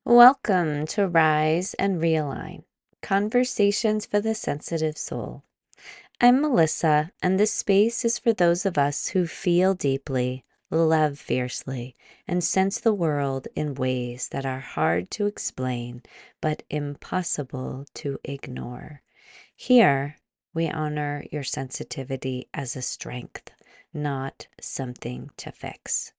Welcome to Rise and Realign Conversations for the Sensitive Soul. I'm Melissa, and this space is for those of us who feel deeply, love fiercely, and sense the world in ways that are hard to explain but impossible to ignore. Here, we honor your sensitivity as a strength, not something to fix.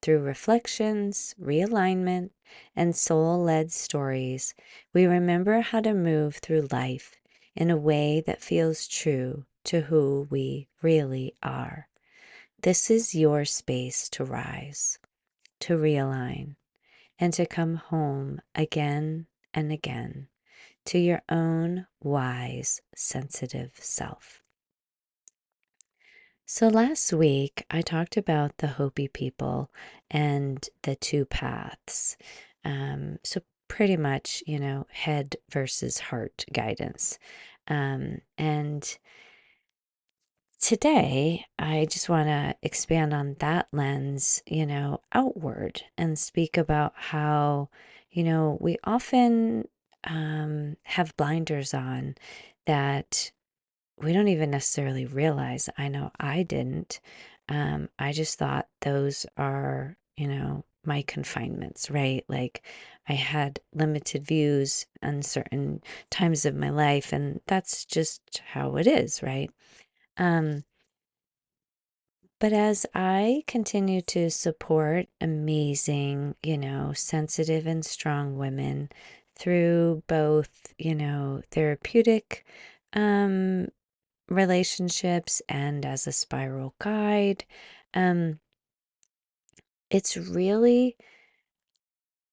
Through reflections, realignment, and soul led stories, we remember how to move through life in a way that feels true to who we really are. This is your space to rise, to realign, and to come home again and again to your own wise, sensitive self. So last week, I talked about the Hopi people and the two paths. So pretty much, head versus heart guidance. And today, I just want to expand on that lens, outward and speak about how, we often have blinders on that we don't even necessarily realize. I know I didn't. I just thought those are, my confinements, right? Like I had limited views on certain times of my life, and that's just how it is, right? Um, but as I continue to support amazing, sensitive and strong women through both, therapeutic um, relationships and as a spiral guide. Um, it's really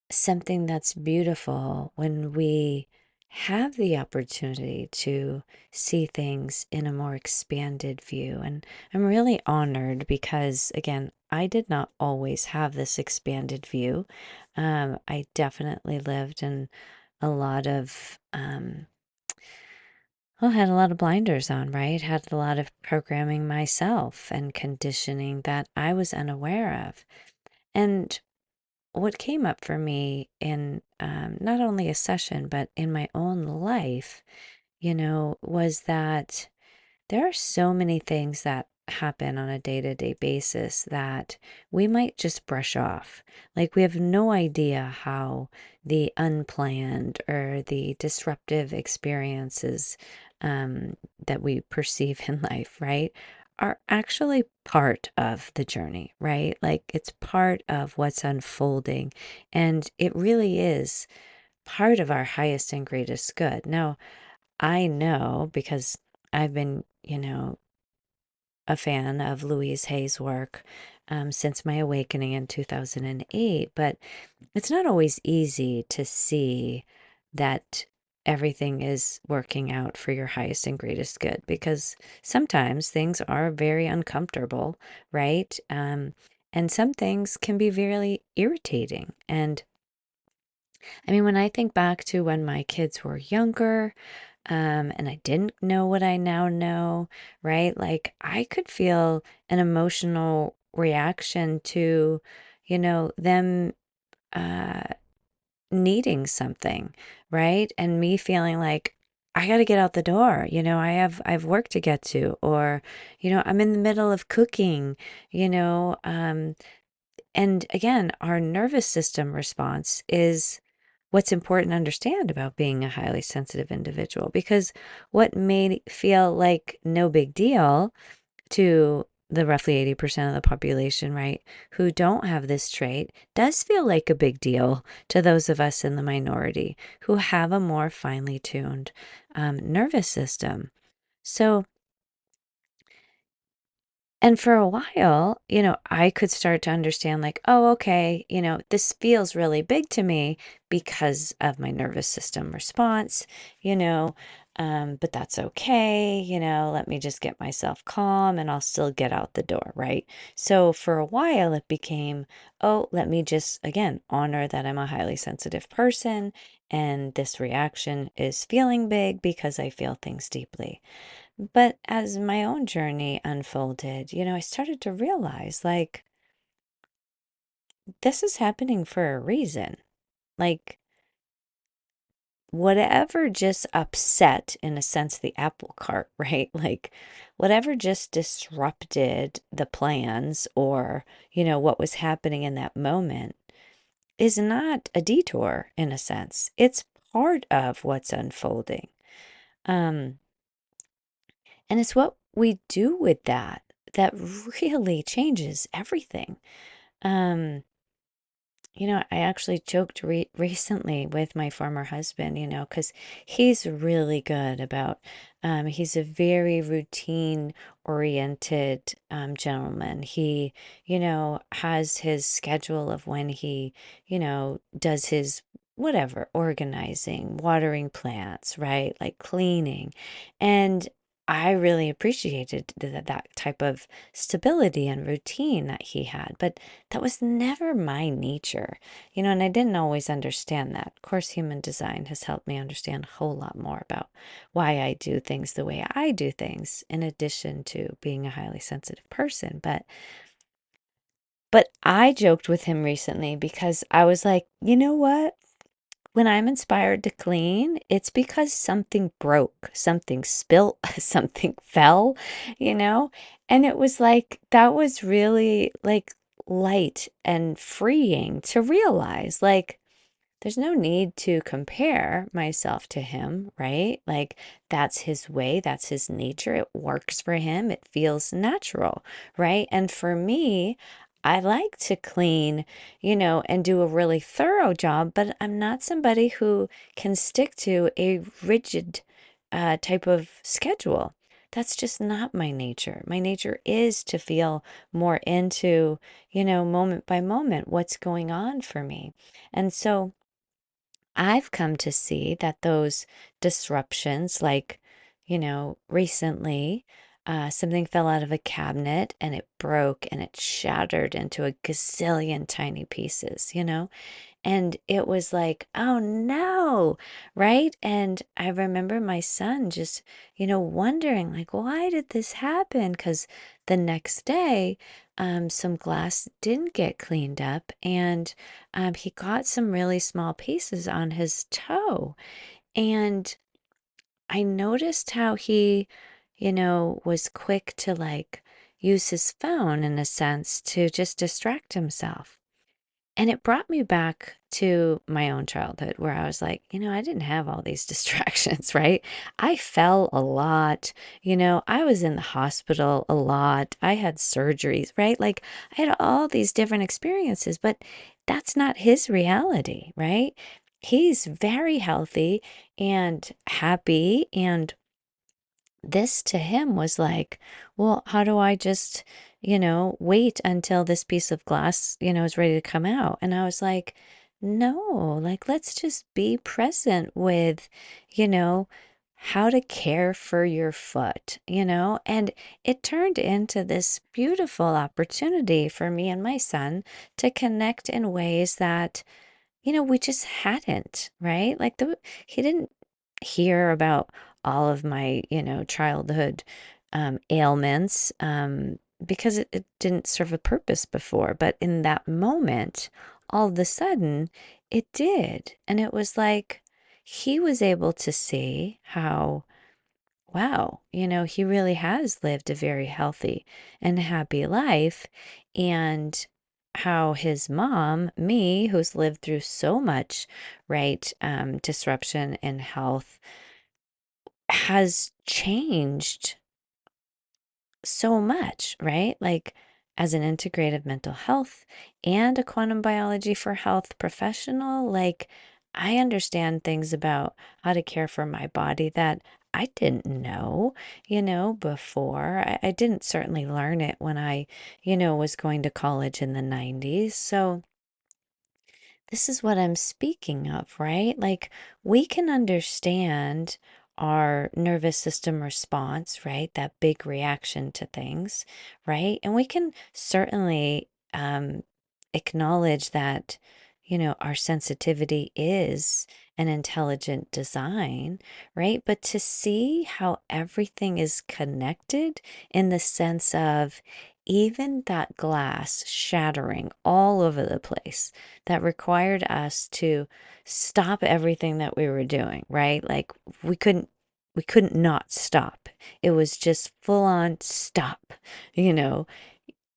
something that's beautiful when we have the opportunity to see things in a more expanded view. And I'm really honored because, again, I did not always have this expanded view. I definitely lived in a lot of well, had a lot of blinders on, right? Had a lot of programming myself and conditioning that I was unaware of. And what came up for me in not only a session, but in my own life, was that there are so many things that happen on a day to day basis that we might just brush off. Like we have no idea how the unplanned or the disruptive experiences that we perceive in life, right, are actually part of the journey, right? Like it's part of what's unfolding. And it really is part of our highest and greatest good. Now, I know because I've been, a fan of Louise Hay's work since my awakening in 2008, but it's not always easy to see that everything is working out for your highest and greatest good because sometimes things are very uncomfortable, right? And some things can be very irritating. And I mean, when I think back to when my kids were younger, and I didn't know what I now know, right? Like I could feel an emotional reaction to, them uh, needing something, right? And me feeling like I got to get out the door. I have work to get to, or, I'm in the middle of cooking, you know, and again, our nervous system response is what's important to understand about being a highly sensitive individual because what may feel like no big deal to the roughly 80% of the population, right, who don't have this trait, does feel like a big deal to those of us in the minority who have a more finely tuned nervous system. So, and for a while, I could start to understand, like, oh, okay, this feels really big to me because of my nervous system response, but that's okay, let me just get myself calm and I'll still get out the door, right? So for a while, it became, oh, let me just, again, honor that I'm a highly sensitive person and this reaction is feeling big because I feel things deeply. But as my own journey unfolded, I started to realize like this is happening for a reason. Like, whatever just upset, in a sense, the apple cart, right? Like, whatever just disrupted the plans or, what was happening in that moment is not a detour, in a sense. It's part of what's unfolding. Um, and it's what we do with that really changes everything. Um, I actually joked recently with my former husband, because he's really good about, he's a very routine oriented gentleman. He, has his schedule of when he, does his whatever, organizing, watering plants, right? Like cleaning. And I really appreciated that type of stability and routine that he had. But that was never my nature, and I didn't always understand that. Of course, human design has helped me understand a whole lot more about why I do things the way I do things, in addition to being a highly sensitive person. But I joked with him recently because I was like, you know what? When I'm inspired to clean, it's because something broke, something spilt, something fell, you know? And it was like, that was really like light and freeing to realize, like, there's no need to compare myself to him, right? Like, that's his way, that's his nature. It works for him, it feels natural, right? And for me, I like to clean, and do a really thorough job, but I'm not somebody who can stick to a rigid type of schedule. That's just not my nature. My nature is to feel more into, moment by moment, what's going on for me. And so, I've come to see that those disruptions, like, recently, something fell out of a cabinet and it broke and it shattered into a gazillion tiny pieces, and it was like, oh no, right? And I remember my son just, wondering, like, why did this happen? Because the next day, some glass didn't get cleaned up and he got some really small pieces on his toe. And I noticed how he, was quick to like use his phone in a sense to just distract himself. And it brought me back to my own childhood where I was like, I didn't have all these distractions, right? I fell a lot. I was in the hospital a lot. I had surgeries, right? Like I had all these different experiences, but that's not his reality, right? He's very healthy and happy, and this to him was like, well, how do I just, wait until this piece of glass, is ready to come out? And I was like, no, like, let's just be present with, you know, how to care for your foot, And it turned into this beautiful opportunity for me and my son to connect in ways that, we just hadn't, right? Like he didn't hear about all of my, childhood ailments because it didn't serve a purpose before. But in that moment, all of a sudden, it did. And it was like he was able to see how, wow, he really has lived a very healthy and happy life. And how his mom, me, who's lived through so much, right, disruption in health, has changed so much, right? Like, as an integrative mental health and a quantum biology for health professional, like, I understand things about how to care for my body that I didn't know, before. I didn't certainly learn it when I, was going to college in the 90s. So, this is what I'm speaking of, right? Like, we can understand our nervous system response, right? That big reaction to things, right? And we can certainly acknowledge that, our sensitivity is an intelligent design, right? But to see how everything is connected in the sense of even that glass shattering all over the place that required us to stop everything that we were doing, right? Like we couldn't we couldn't not stop. It was just full on stop, you know.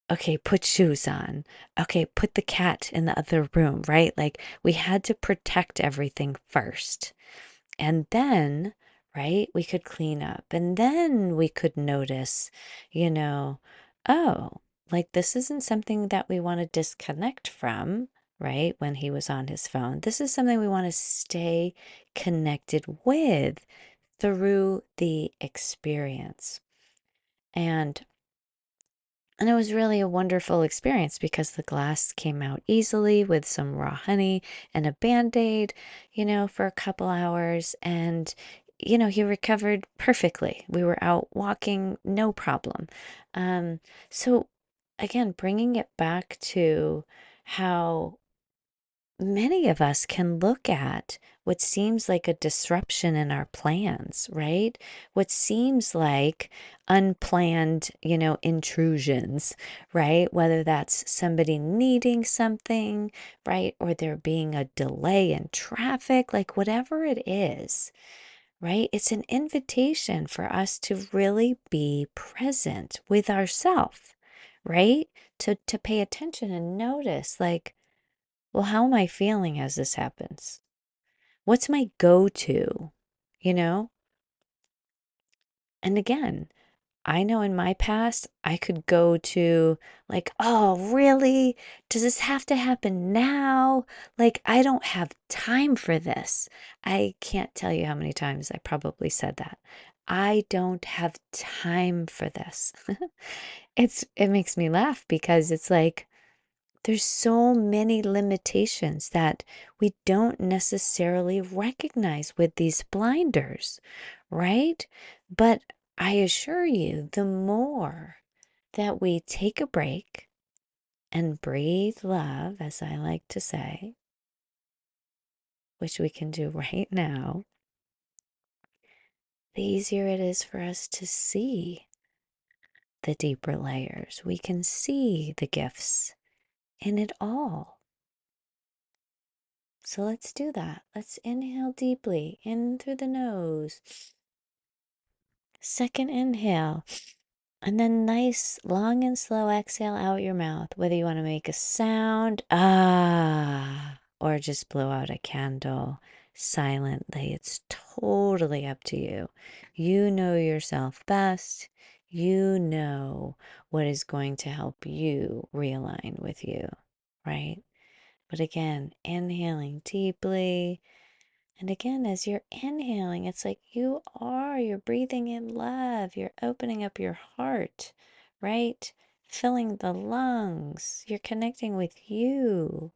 Okay, put shoes on. Okay, put the cat in the other room, right? Like we had to protect everything first. And then, right, we could clean up. And then we could notice, you know, oh, like this isn't something that we want to disconnect from, right? When he was on his phone. This is something we want to stay connected with through the experience. And and it was really a wonderful experience because the glass came out easily with some raw honey and a band-aid, for a couple hours. And, he recovered perfectly. We were out walking, no problem. Um, so, again, bringing it back to how many of us can look at what seems like a disruption in our plans, right? What seems like unplanned, intrusions, right? Whether that's somebody needing something, right? Or there being a delay in traffic, like whatever it is, right? It's an invitation for us to really be present with ourselves, right? To pay attention and notice, like, well, how am I feeling as this happens? What's my go to? You know? And again, I know in my past, I could go to like, oh, really? Does this have to happen now? Like, I don't have time for this. I can't tell you how many times I probably said that. I don't have time for this. It makes me laugh because it's like, there's so many limitations that we don't necessarily recognize with these blinders, right? But I assure you, the more that we take a break and breathe love, as I like to say, which we can do right now, the easier it is for us to see the deeper layers. We can see the gifts in it all. So let's do that. Let's inhale deeply in through the nose. Second inhale. And then nice, long and slow exhale out your mouth. Whether you want to make a sound, or just blow out a candle silently. It's totally up to you. You know yourself best. You know what is going to help you realign with you, right? But again, inhaling deeply. And again, as you're inhaling, it's like you're breathing in love. You're opening up your heart, right? Filling the lungs. You're connecting with you.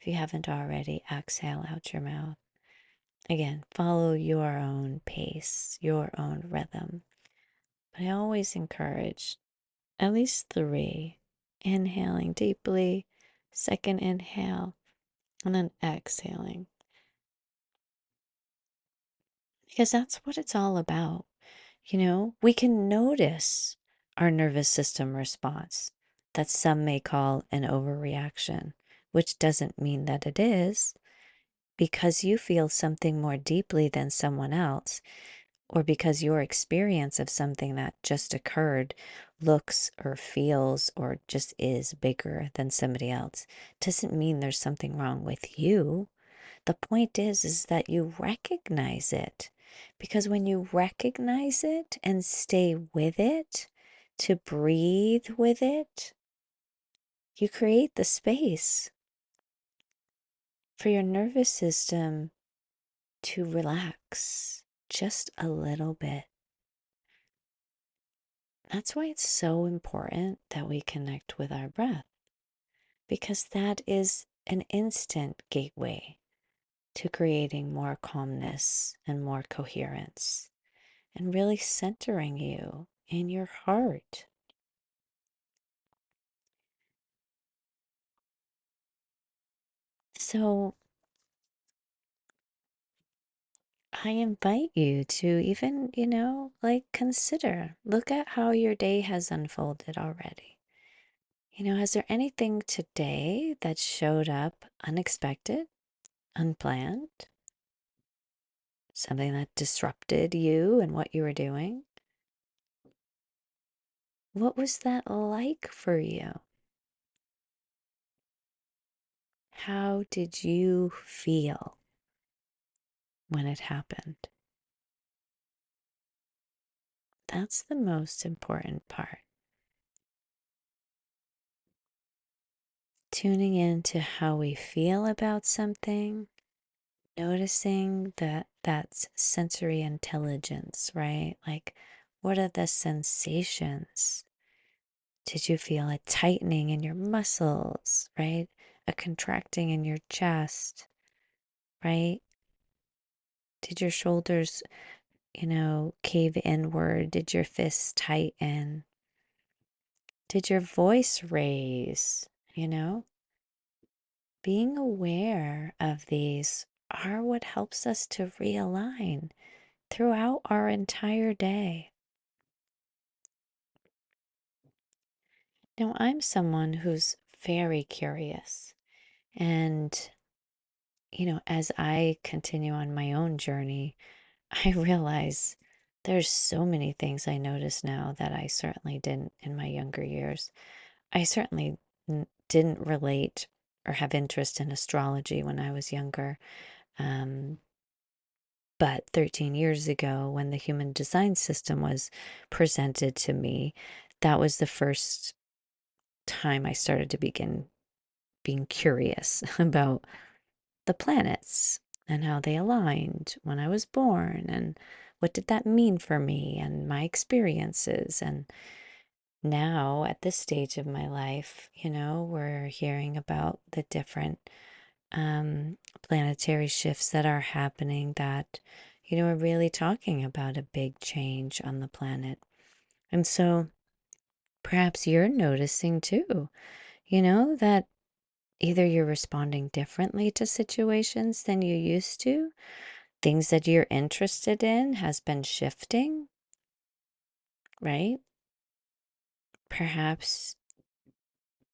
If you haven't already, exhale out your mouth. Again, follow your own pace, your own rhythm. But I always encourage at least three. Inhaling deeply, second inhale, and then exhaling. Because that's what it's all about. We can notice our nervous system response that some may call an overreaction, which doesn't mean that it is, because you feel something more deeply than someone else, or because your experience of something that just occurred looks or feels or just is bigger than somebody else, doesn't mean there's something wrong with you. The point is that you recognize it. Because when you recognize it and stay with it, to breathe with it, you create the space for your nervous system to relax just a little bit. That's why it's so important that we connect with our breath, because that is an instant gateway to creating more calmness and more coherence, and really centering you in your heart. So I invite you to even, like consider, look at how your day has unfolded already. Is there anything today that showed up unexpected, unplanned, something that disrupted you and what you were doing? What was that like for you? How did you feel when it happened? That's the most important part. Tuning into how we feel about something, noticing that that's sensory intelligence, right? Like, what are the sensations? Did you feel a tightening in your muscles, right? A contracting in your chest, right? Did your shoulders, cave inward? Did your fists tighten? Did your voice raise? Being aware of these are what helps us to realign throughout our entire day. Now, I'm someone who's very curious. And, as I continue on my own journey, I realize there's so many things I notice now that I certainly didn't in my younger years. I certainly didn't relate or have interest in astrology when I was younger. Um, but 13 years ago, when the human design system was presented to me, that was the first time I started to begin being curious about the planets and how they aligned when I was born and what did that mean for me and my experiences. And now at this stage of my life, we're hearing about the different planetary shifts that are happening that, are really talking about a big change on the planet. And so perhaps you're noticing too, that either you're responding differently to situations than you used to, things that you're interested in has been shifting, right? Perhaps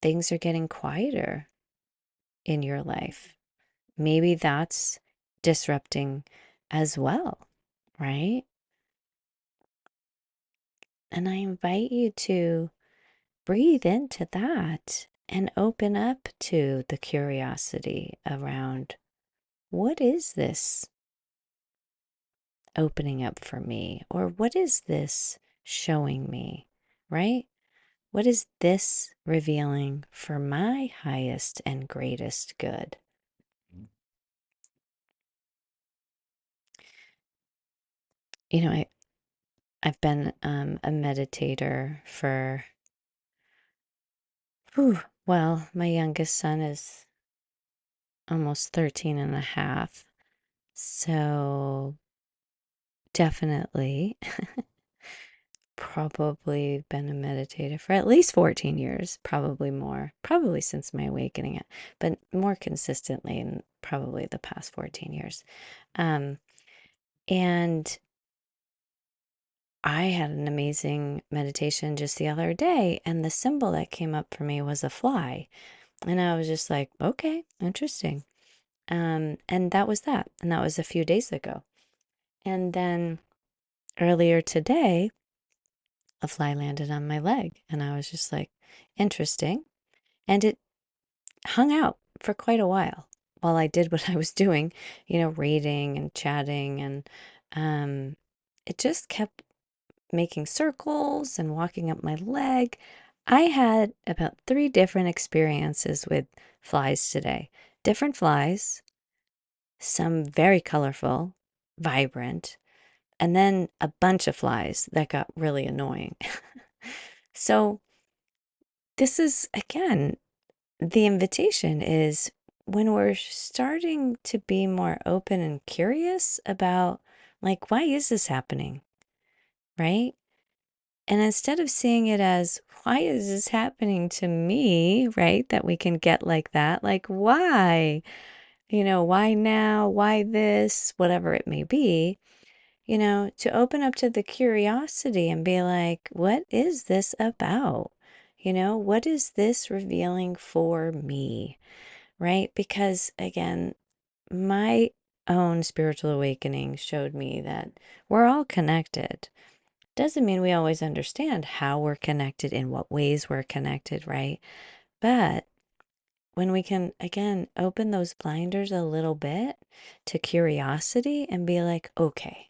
things are getting quieter in your life. Maybe that's disrupting as well, right? And I invite you to breathe into that and open up to the curiosity around what is this opening up for me? Or what is this showing me, right? What is this revealing for my highest and greatest good? You know, I, I've been a meditator for, well, my youngest son is almost 13 and a half. So definitely probably been a meditator for at least 14 years, probably more, probably since my awakening, but more consistently in probably the past 14 years. Um, and I had an amazing meditation just the other day, and the symbol that came up for me was a fly. And I was just like, okay, interesting. And that was that. And that was a few days ago. And then earlier today, a fly landed on my leg, and I was just like, interesting. And it hung out for quite a while I did what I was doing, reading and chatting. And it just kept making circles and walking up my leg. I had about 3 different experiences with flies today. Different flies, some very colorful, vibrant, and then a bunch of flies that got really annoying. So, this is again, the invitation is when we're starting to be more open and curious about, like, why is this happening? Right? And instead of seeing it as, why is this happening to me? Right? That we can get like that. Like, why? Why now? Why this? Whatever it may be, to open up to the curiosity and be like, what is this about? What is this revealing for me? Right? Because again, my own spiritual awakening showed me that we're all connected. Doesn't mean we always understand how we're connected, in what ways we're connected, right? But when we can, again, open those blinders a little bit to curiosity and be like, okay,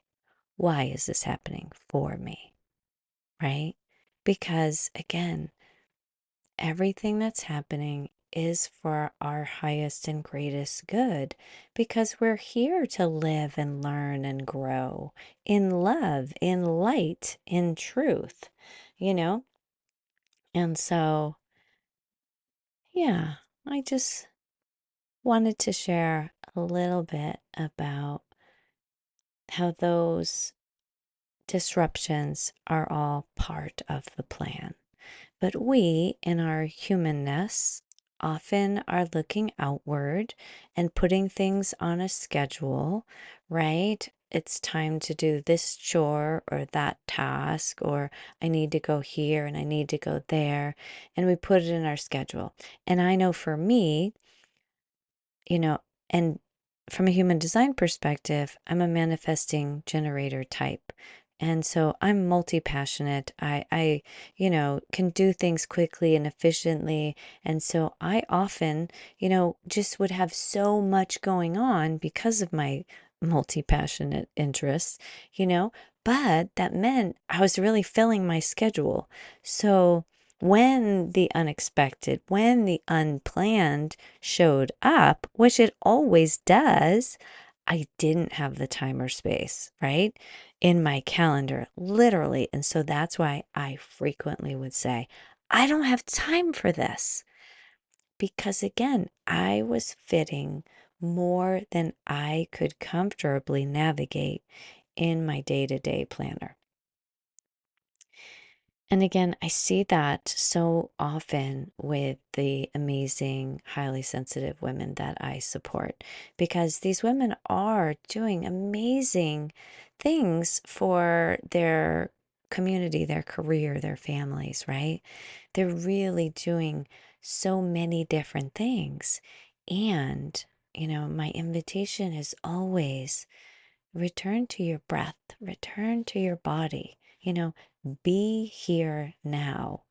why is this happening for me? Right? Because again, everything that's happening is for our highest and greatest good, because we're here to live and learn and grow in love, in light, in truth, you know? And so, yeah, I just wanted to share a little bit about how those disruptions are all part of the plan. But we, in our humanness, often are looking outward and putting things on a schedule, right? It's time to do this chore or that task, or I need to go here and I need to go there. And we put it in our schedule. And I know for me, you know, and from a human design perspective, I'm a manifesting generator type. And so I'm multi-passionate. I can do things quickly and efficiently. And so I often, just would have so much going on because of my multi-passionate interests, you know, but that meant I was really filling my schedule. So when the unexpected, when the unplanned showed up, which it always does, I didn't have the time or space, right? In my calendar, literally. And so that's why I frequently would say, I don't have time for this. Because again, I was fitting more than I could comfortably navigate in my day to day planner. And again, I see that so often with the amazing, highly sensitive women that I support, because these women are doing amazing things for their community, their career, their families, right? They're really doing so many different things. And, my invitation is always return to your breath, return to your body, be here now.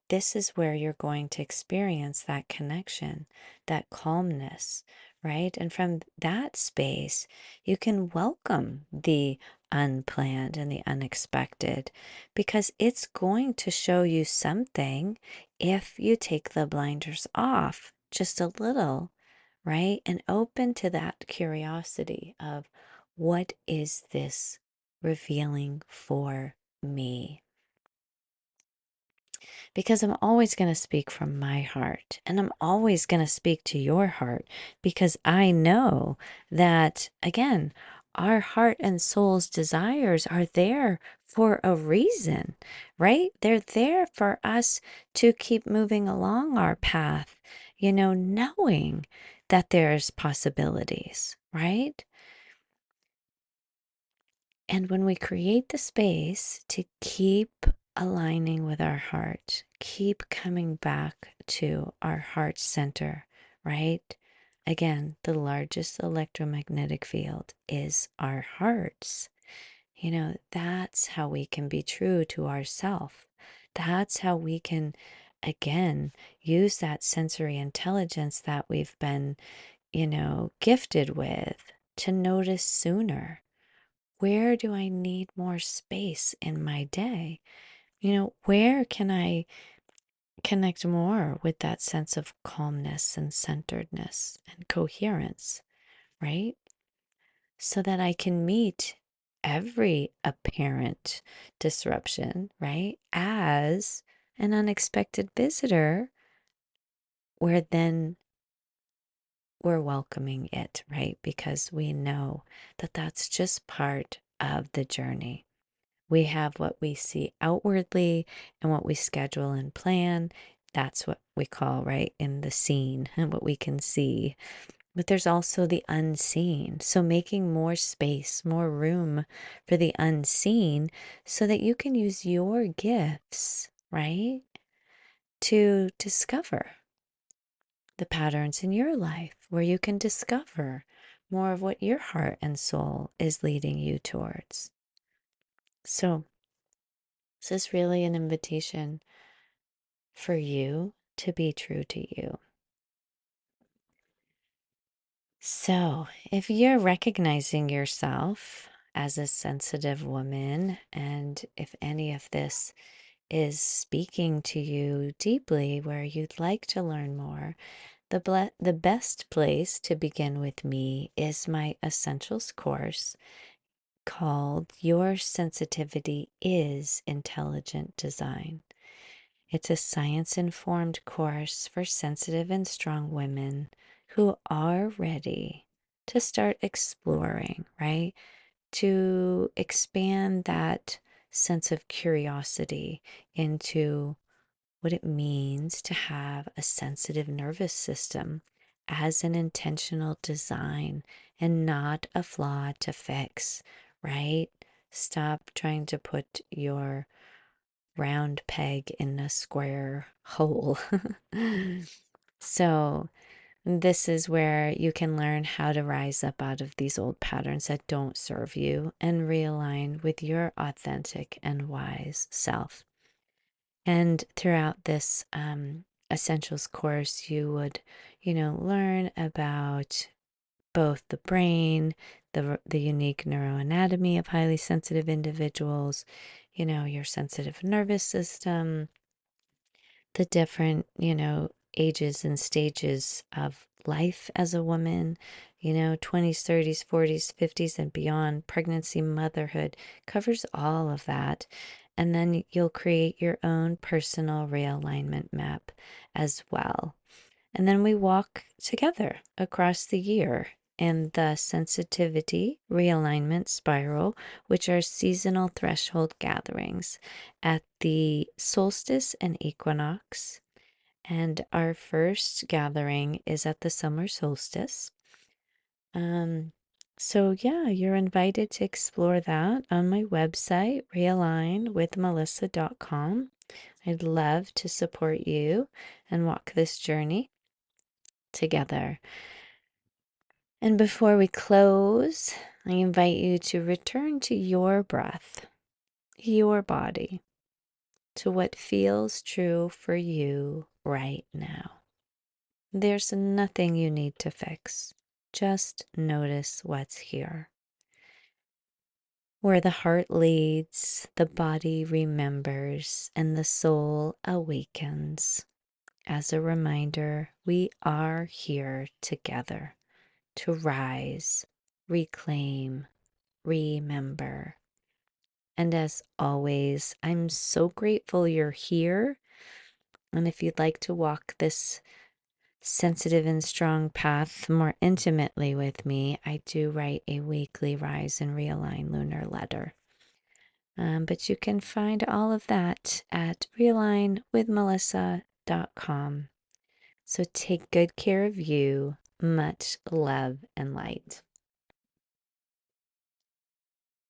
This is where you're going to experience that connection, that calmness, right? And from that space, you can welcome the unplanned and the unexpected, because it's going to show you something if you take the blinders off just a little, right? And open to that curiosity of, what is this revealing for me? Because I'm always going to speak from my heart, and I'm always going to speak to your heart, because I know that, again, our heart and soul's desires are there for a reason, right? They're there for us to keep moving along our path, knowing that there's possibilities, right? And when we create the space to keep aligning with our heart, keep coming back to our heart center, right? Again, the largest electromagnetic field is our hearts. That's how we can be true to ourself. That's how we can, again, use that sensory intelligence that we've been, gifted with, to notice sooner. Where do I need more space in my day? Where can I connect more with that sense of calmness and centeredness and coherence, right? So that I can meet every apparent disruption, right, as an unexpected visitor, where then we're welcoming it, right? Because we know that that's just part of the journey. We have what we see outwardly and what we schedule and plan. That's what we call, right, in the scene, and what we can see. But there's also the unseen. So making more space, more room for the unseen, so that you can use your gifts, right? to discover the patterns in your life where you can discover more of what your heart and soul is leading you towards. So, this is really an invitation for you to be true to you. So, if you're recognizing yourself as a sensitive woman, and if any of this is speaking to you deeply where you'd like to learn more, the best place to begin with me is my Essentials course called Your Sensitivity is Intelligent Design. It's a science-informed course for sensitive and strong women who are ready to start exploring, right? To expand that sense of curiosity into what it means to have a sensitive nervous system as an intentional design and not a flaw to fix, right? Stop trying to put your round peg in a square hole. So, this is where you can learn how to rise up out of these old patterns that don't serve you and realign with your authentic and wise self. And throughout this essentials course, you would, learn about both the brain, the unique neuroanatomy of highly sensitive individuals, your sensitive nervous system, the different, ages and stages of life as a woman, 20s, 30s, 40s, 50s, and beyond, pregnancy, motherhood, covers all of that. And then you'll create your own personal realignment map as well. And then we walk together across the year in the sensitivity realignment spiral, which are seasonal threshold gatherings at the solstice and equinox. And our first gathering is at the summer solstice. Um, so yeah, you're invited to explore that on my website, realignwithmelissa.com. I'd love to support you and walk this journey together. And before we close, I invite you to return to your breath, your body, to what feels true for you right now. There's nothing you need to fix. Just notice what's here. Where the heart leads, the body remembers, and the soul awakens. As a reminder, we are here together to rise, reclaim, remember. And as always, I'm so grateful you're here. And if you'd like to walk this sensitive and strong path more intimately with me, I do write a weekly Rise and Realign lunar letter. But you can find all of that at realignwithmelissa.com. So take good care of you. Much love and light.